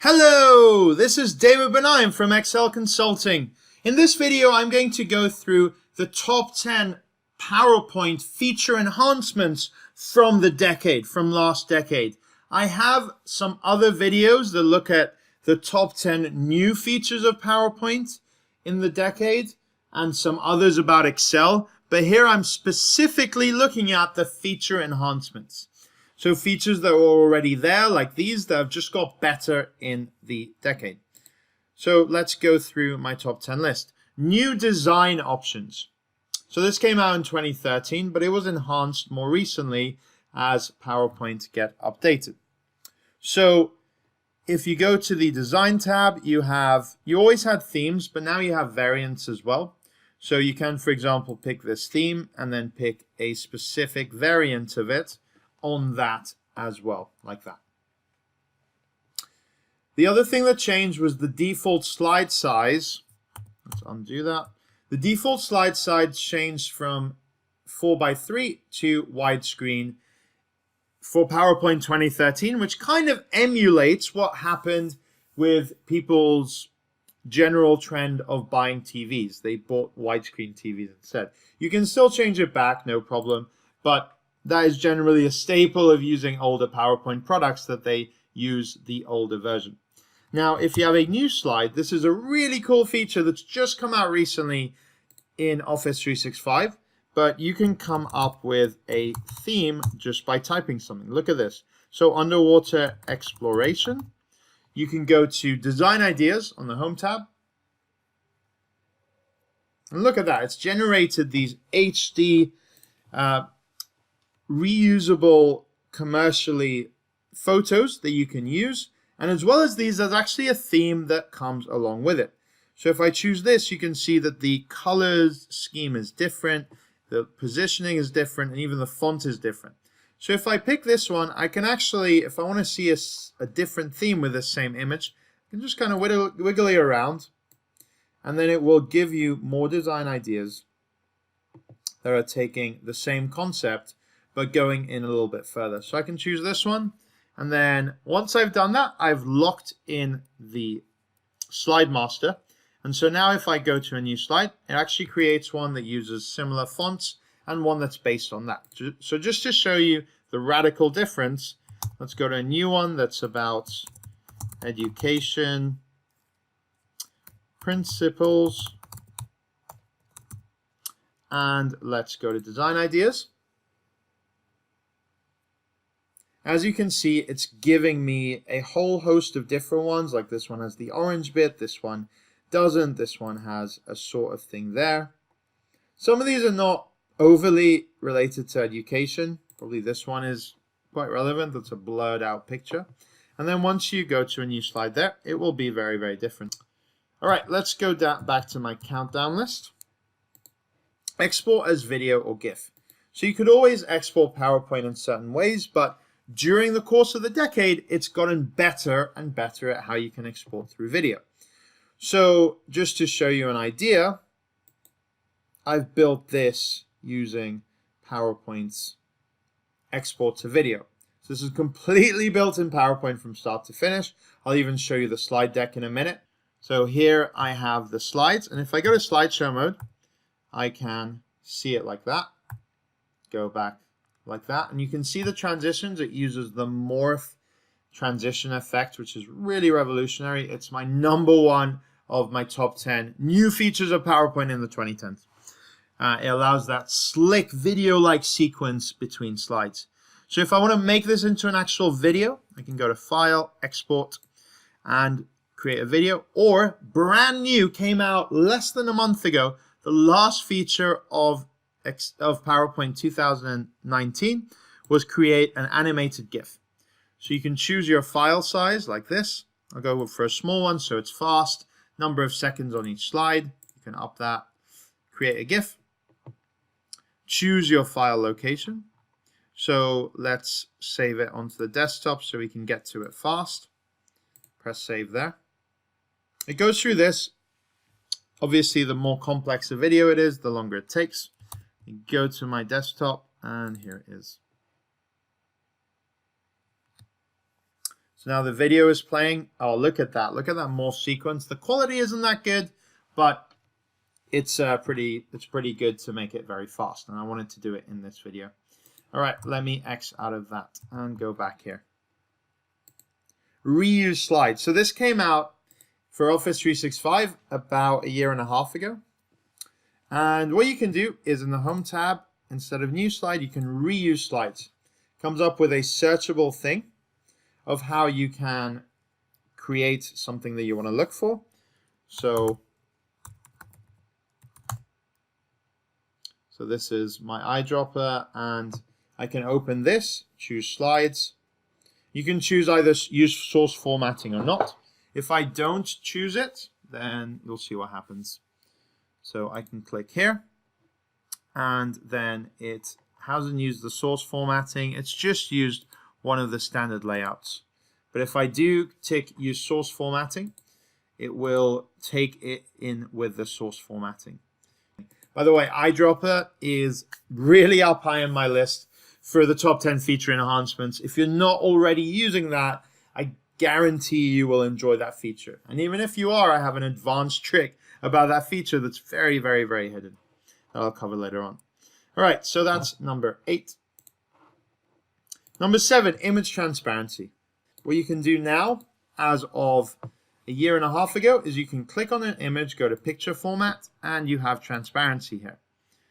Hello, this is David Benaim from Excel Consulting. In this video, I'm going to go through the top 10 PowerPoint feature enhancements from last decade. I have some other videos that look at the top 10 new features of PowerPoint in the decade and some others about Excel, but here I'm specifically looking at the feature enhancements. So features that were already there, like these, that have just got better in the decade. So let's go through my top 10 list. New design options. So this came out in 2013, but it was enhanced more recently as PowerPoint get updated. So if you go to the design tab, you always had themes, but now you have variants as well. So you can, for example, pick this theme and then pick a specific variant of it on that as well, like that. The other thing that changed was the default slide size. Let's undo that. The default slide size changed from 4:3 to widescreen for PowerPoint 2013, which kind of emulates what happened with people's general trend of buying TVs. They bought widescreen TVs instead. You can still change it back, no problem, but that is generally a staple of using older PowerPoint products, that they use the older version. Now, if you have a new slide, this is a really cool feature that's just come out recently in Office 365, but you can come up with a theme just by typing something. Look at this. So underwater exploration, you can go to design ideas on the home tab. And look at that. It's generated these HD reusable commercially photos that you can use, and as well as these, there's actually a theme that comes along with it. So if I choose this, you can see that the colors scheme is different, the positioning is different, and even the font is different. So if I pick this one, I can actually, if I want to see a different theme with the same image, I can just kind of wiggle it around, and then it will give you more design ideas that are taking the same concept but going in a little bit further. So I can choose this one, and then once I've done that, I've locked in the slide master. And so now if I go to a new slide, it actually creates one that uses similar fonts and one that's based on that. So just to show you the radical difference, let's go to a new one that's about education principles, and let's go to design ideas. As you can see, it's giving me a whole host of different ones, like this one has the orange bit, this one doesn't, this one has a sort of thing there. Some of these are not overly related to education. Probably this one is quite relevant. That's a blurred out picture. And then once you go to a new slide there, it will be very, very different. All right, let's go back to my countdown list. Export as video or GIF. So you could always export PowerPoint in certain ways, but during the course of the decade, it's gotten better and better at how you can export through video. So just to show you an idea, I've built this using PowerPoint's export to video. So this is completely built in PowerPoint from start to finish. I'll even show you the slide deck in a minute. So here I have the slides, and if I go to slideshow mode, I can see it like that. Go back like that, and you can see the transitions. It uses the morph transition effect, which is really revolutionary. It's my number one of my top 10 new features of PowerPoint in the 2010s. It allows that slick video-like sequence between slides. So if I want to make this into an actual video, I can go to File, Export, and create a video. Or brand new, came out less than a month ago, the last feature of PowerPoint 2019 was create an animated GIF. So you can choose your file size like this. I'll go for a small one so it's fast. Number of seconds on each slide. You can up that. Create a GIF. Choose your file location. So let's save it onto the desktop so we can get to it fast. Press save there. It goes through this. Obviously, the more complex a video it is, the longer it takes. Go to my desktop, and here it is. So now the video is playing. Oh, look at that. Look at that morph sequence. The quality isn't that good, but it's pretty good to make it very fast. And I wanted to do it in this video. All right, let me X out of that and go back here. Reuse slides. So this came out for Office 365 about a year and a half ago. And what you can do is in the Home tab, instead of new slide, you can reuse slides. Comes up with a searchable thing of how you can create something that you want to look for. So this is my eyedropper, and I can open this, choose slides. You can choose either use source formatting or not. If I don't choose it, then you'll see what happens. So I can click here, and then it hasn't used the source formatting. It's just used one of the standard layouts. But if I do tick use source formatting, it will take it in with the source formatting. By the way, eyedropper is really up high on my list for the top 10 feature enhancements. If you're not already using that, I guarantee you will enjoy that feature. And even if you are, I have an advanced trick about that feature that's very, very, very hidden that I'll cover later on. All right, so that's number 8. Number 7, image transparency. What you can do now, as of a year and a half ago, is you can click on an image, go to picture format, and you have transparency here.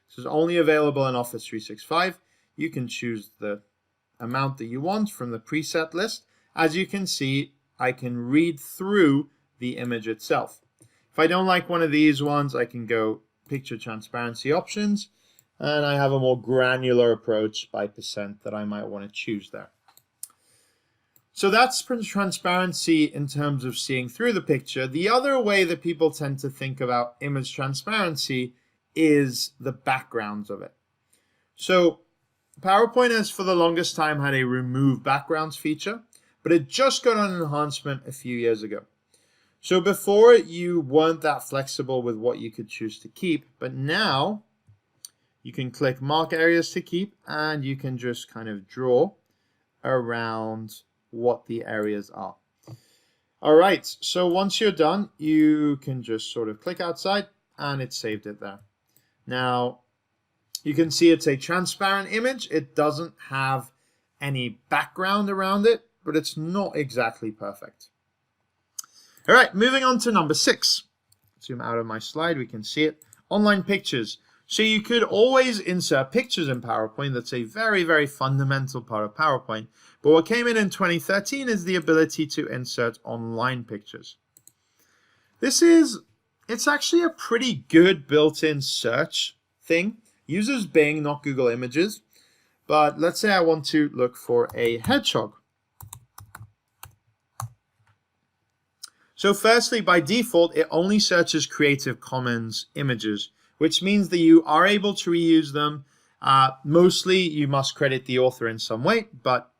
This is only available in Office 365. You can choose the amount that you want from the preset list. As you can see, I can read through the image itself. If I don't like one of these ones, I can go picture transparency options, and I have a more granular approach by percent that I might want to choose there. So that's transparency in terms of seeing through the picture. The other way that people tend to think about image transparency is the backgrounds of it. So PowerPoint has for the longest time had a remove backgrounds feature, but it just got an enhancement a few years ago. So before, you weren't that flexible with what you could choose to keep, but now you can click mark areas to keep, and you can just kind of draw around what the areas are. All right, so once you're done, you can just sort of click outside, and it saved it there. Now, you can see it's a transparent image. It doesn't have any background around it, but it's not exactly perfect. All right, moving on to number 6. Zoom out of my slide, we can see it. Online pictures. So you could always insert pictures in PowerPoint. That's a very, very fundamental part of PowerPoint. But what came in 2013 is the ability to insert online pictures. It's actually a pretty good built-in search thing. Uses Bing, not Google Images. But let's say I want to look for a hedgehog. So firstly, by default, it only searches Creative Commons images, which means that you are able to reuse them. Mostly, you must credit the author in some way, but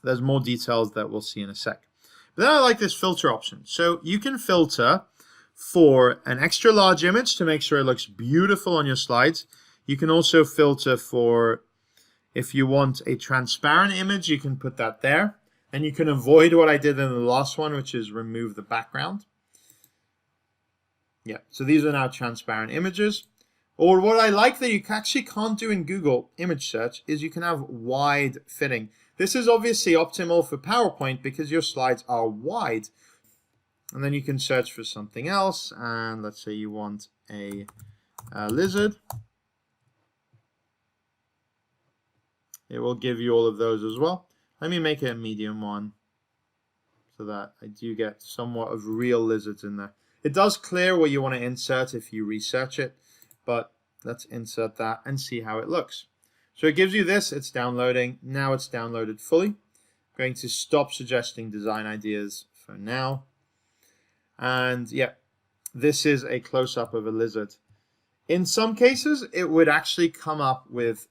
there's more details that we'll see in a sec. But then I like this filter option. So you can filter for an extra large image to make sure it looks beautiful on your slides. You can also filter for, if you want a transparent image, you can put that there. And you can avoid what I did in the last one, which is remove the background. Yeah, so these are now transparent images. Or what I like that you actually can't do in Google image search is you can have wide fitting. This is obviously optimal for PowerPoint because your slides are wide. And then you can search for something else. And let's say you want a lizard. It will give you all of those as well. Let me make it a medium one so that I do get somewhat of real lizards in there. It does clear what you want to insert if you research it, but let's insert that and see how it looks. So it gives you this, it's downloading. Now it's downloaded fully. I'm going to stop suggesting design ideas for now. And yeah, this is a close-up of a lizard. In some cases, it would actually come up with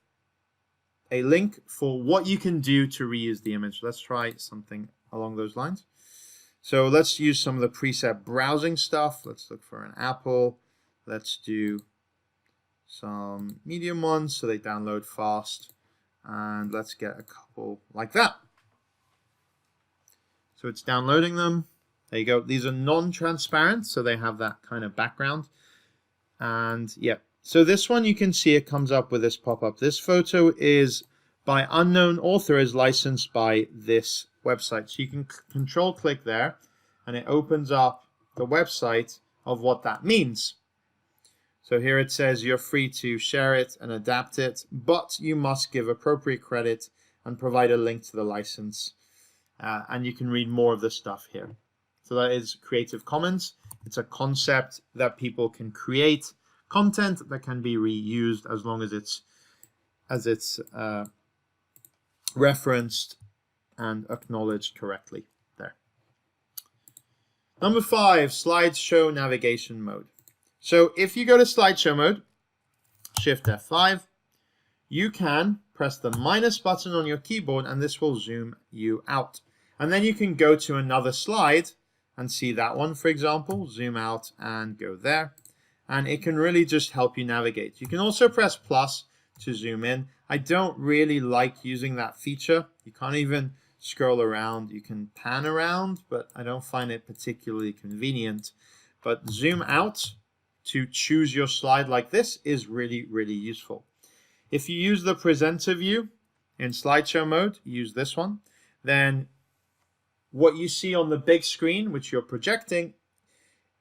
a link for what you can do to reuse the image. Let's try something along those lines. So let's use some of the preset browsing stuff. Let's look for an apple. Let's do some medium ones so they download fast. And let's get a couple like that. So it's downloading them. There you go. These are non-transparent, so they have that kind of background. And yeah, so this one you can see it comes up with this pop-up. This photo is by unknown author, is licensed by this website. So you can control click there and it opens up the website of what that means. So here it says you're free to share it and adapt it, but you must give appropriate credit and provide a link to the license. And you can read more of the stuff here. So that is Creative Commons. It's a concept that people can create content that can be reused as long as it's referenced and acknowledged correctly there. Number 5, slideshow navigation mode. So if you go to slideshow mode, Shift F5, you can press the minus button on your keyboard and this will zoom you out. And then you can go to another slide and see that one, for example, zoom out and go there. And it can really just help you navigate. You can also press plus to zoom in. I don't really like using that feature. You can't even scroll around. You can pan around, but I don't find it particularly convenient. But zoom out to choose your slide like this is really, really useful. If you use the presenter view in slideshow mode, use this one, then what you see on the big screen, which you're projecting,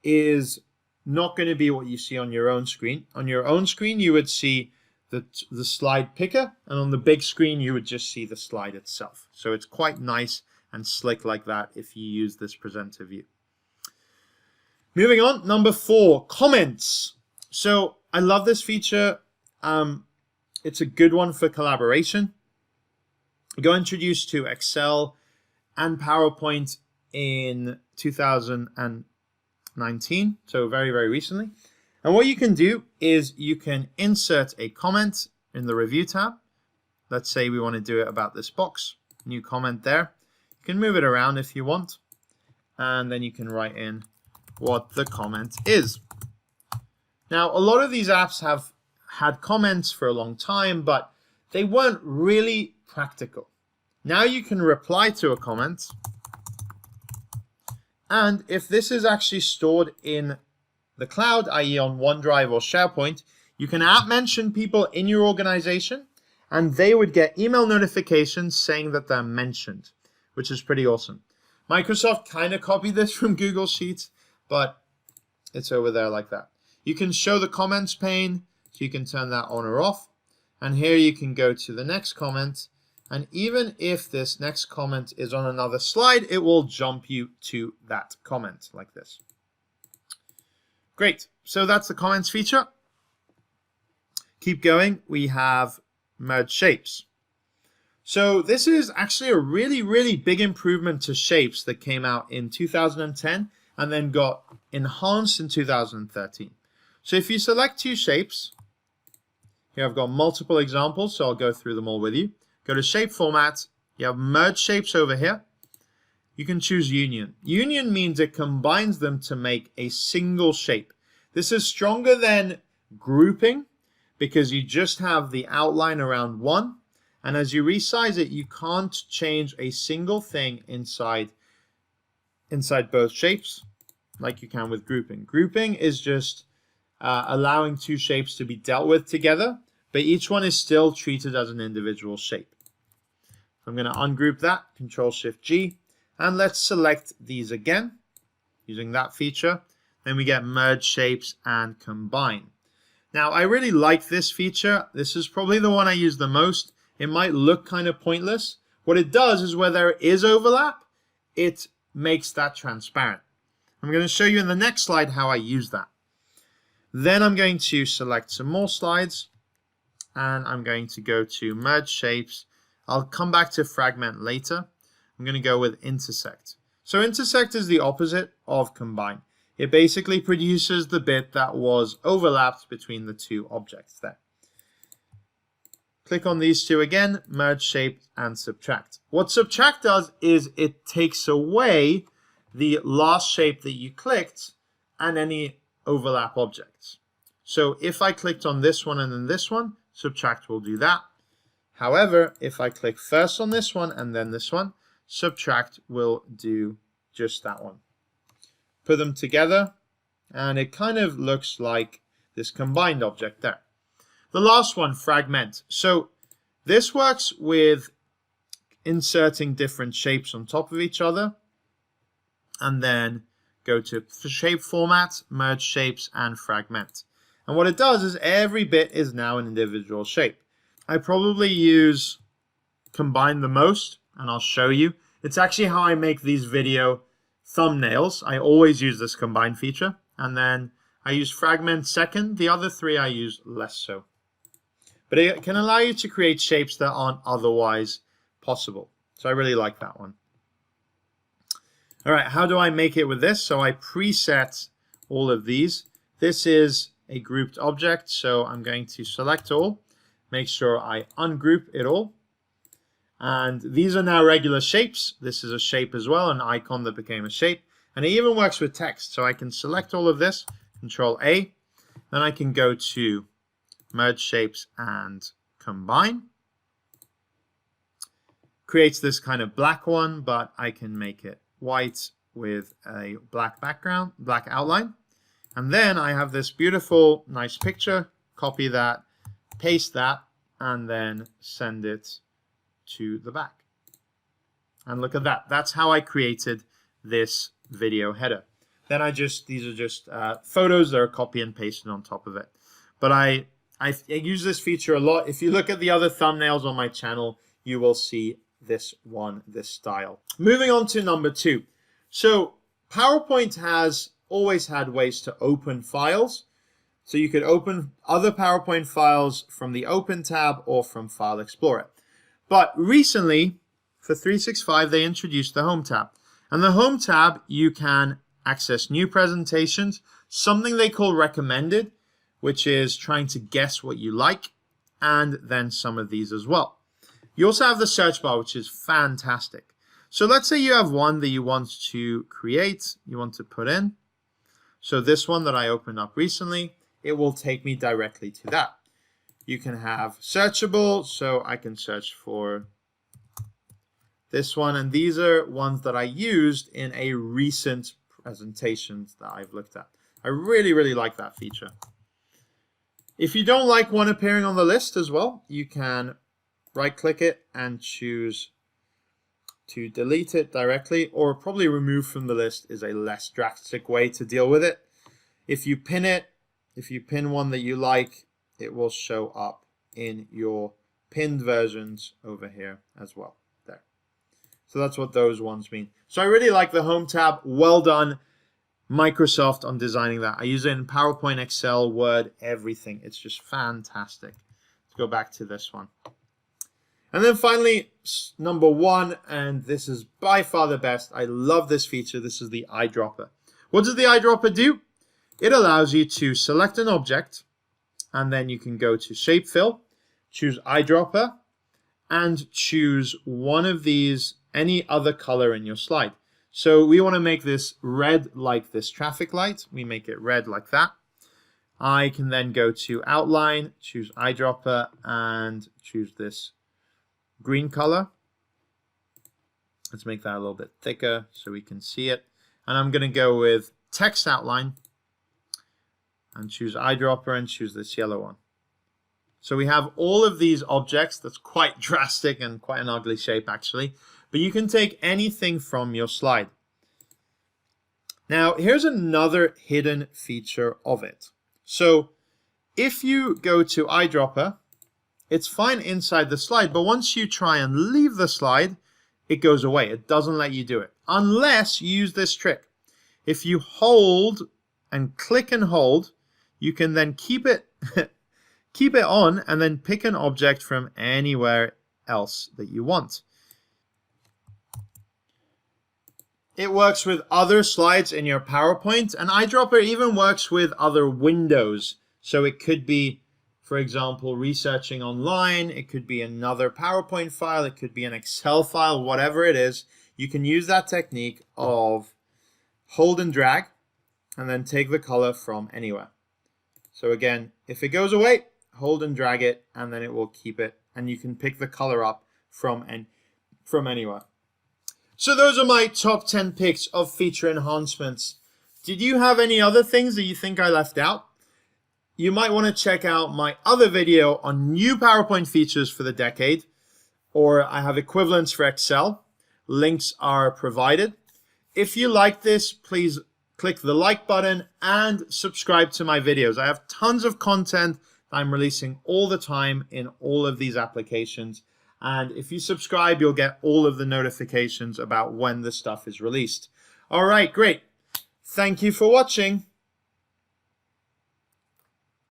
is not going to be what you see on your own screen. On your own screen, you would see the slide picker, and on the big screen, you would just see the slide itself. So it's quite nice and slick like that if you use this presenter view. Moving on, number 4, comments. So I love this feature. It's a good one for collaboration. It got introduced to Excel and PowerPoint in 2019, so very, very recently. And what you can do is you can insert a comment in the review tab. Let's say we want to do it about this box. New comment there. You can move it around if you want. And then you can write in what the comment is. Now, a lot of these apps have had comments for a long time, but they weren't really practical. Now you can reply to a comment. And if this is actually stored in the cloud, i.e. on OneDrive or SharePoint, you can mention people in your organization and they would get email notifications saying that they're mentioned, which is pretty awesome. Microsoft kind of copied this from Google Sheets, but it's over there like that. You can show the comments pane, so you can turn that on or off. And here you can go to the next comment. And even if this next comment is on another slide, it will jump you to that comment like this. Great. So that's the comments feature. Keep going. We have merge shapes. So this is actually a really, really big improvement to shapes that came out in 2010 and then got enhanced in 2013. So if you select 2 shapes, here I've got multiple examples, so I'll go through them all with you. Go to shape format, you have merge shapes over here. You can choose union. Union means it combines them to make a single shape. This is stronger than grouping because you just have the outline around one. And as you resize it, you can't change a single thing inside both shapes like you can with grouping. Grouping is just allowing 2 shapes to be dealt with together, but each one is still treated as an individual shape. I'm going to ungroup that, Control-Shift-G, and let's select these again using that feature. Then we get merge shapes and combine. Now, I really like this feature. This is probably the one I use the most. It might look kind of pointless. What it does is where there is overlap, it makes that transparent. I'm going to show you in the next slide how I use that. Then I'm going to select some more slides and I'm going to go to merge shapes. I'll come back to fragment later. I'm going to go with intersect. So intersect is the opposite of combine. It basically produces the bit that was overlapped between the 2 objects there. Click on these 2 again, merge shape and subtract. What subtract does is it takes away the last shape that you clicked and any overlap objects. So if I clicked on this one and then this one, subtract will do that. However, if I click first on this one and then this one, subtract will do just that one. Put them together, and it kind of looks like this combined object there. The last one, fragment. So this works with inserting different shapes on top of each other, and then go to shape format, merge shapes, and fragment. And what it does is every bit is now an individual shape. I probably use combine the most, and I'll show you. It's actually how I make these video thumbnails. I always use this combine feature, and then I use fragment second. The other three I use less so. But it can allow you to create shapes that aren't otherwise possible. So I really like that one. All right, how do I make it with this? So I preset all of these. This is a grouped object, so I'm going to select all, make sure I ungroup it all. And these are now regular shapes. This is a shape as well, an icon that became a shape. And it even works with text. So I can select all of this, Control A. Then I can go to merge shapes and combine. Creates this kind of black one, but I can make it white with a black background, black outline. And then I have this beautiful, nice picture. Copy that, paste that, and then send it to the back. And look at that. That's how I created this video header. Then these are just photos that are copy and pasted on top of it. But I use this feature a lot. If you look at the other thumbnails on my channel, you will see this one, this style. Moving on to number 2. So PowerPoint has always had ways to open files. So you could open other PowerPoint files from the Open tab or from File Explorer. But recently, for 365, they introduced the Home tab. And the Home tab, you can access new presentations, something they call recommended, which is trying to guess what you like, and then some of these as well. You also have the search bar, which is fantastic. So let's say you have one that you want to create, you want to put in. So this one that I opened up recently, it will take me directly to that. You can have searchable, so I can search for this one, and these are ones that I used in a recent presentation that I've looked at. I really, really like that feature. If you don't like one appearing on the list as well, you can right-click it and choose to delete it directly, or probably remove from the list is a less drastic way to deal with it. If you pin it, if you pin one that you like, it will show up in your pinned versions over here as well. There. So that's what those ones mean. So I really like the Home tab. Well done, Microsoft, on designing that. I use it in PowerPoint, Excel, Word, everything. It's just fantastic. Let's go back to this one. And then finally, number 1, and this is by far the best. I love this feature. This is the eyedropper. What does the eyedropper do? It allows you to select an object, and then you can go to Shape Fill, choose eyedropper, and choose one of these, any other color in your slide. So we want to make this red like this traffic light. We make it red like that. I can then go to Outline, choose eyedropper, and choose this green color. Let's make that a little bit thicker so we can see it. And I'm going to go with text outline and choose eyedropper and choose this yellow one. So we have all of these objects. That's quite drastic and quite an ugly shape actually, but you can take anything from your slide. Now here's another hidden feature of it. So if you go to eyedropper, it's fine inside the slide, but once you try and leave the slide, it goes away. It doesn't let you do it unless you use this trick. If you hold and click and hold, you can then keep it keep it on and then pick an object from anywhere else that you want. It works with other slides in your PowerPoint, and eyedropper even works with other windows. So it could be, for example, researching online, it could be another PowerPoint file, it could be an Excel file, whatever it is. You can use that technique of hold and drag and then take the color from anywhere. So again, if it goes away, hold and drag it and then it will keep it, and you can pick the color up from anywhere. So those are my top 10 picks of feature enhancements. Did you have any other things that you think I left out? You might want to check out my other video on new PowerPoint features for the decade, or I have equivalents for Excel. Links are provided. If you like this, please click the like button and subscribe to my videos. I have tons of content I'm releasing all the time in all of these applications. And if you subscribe, you'll get all of the notifications about when the stuff is released. All right, great. Thank you for watching.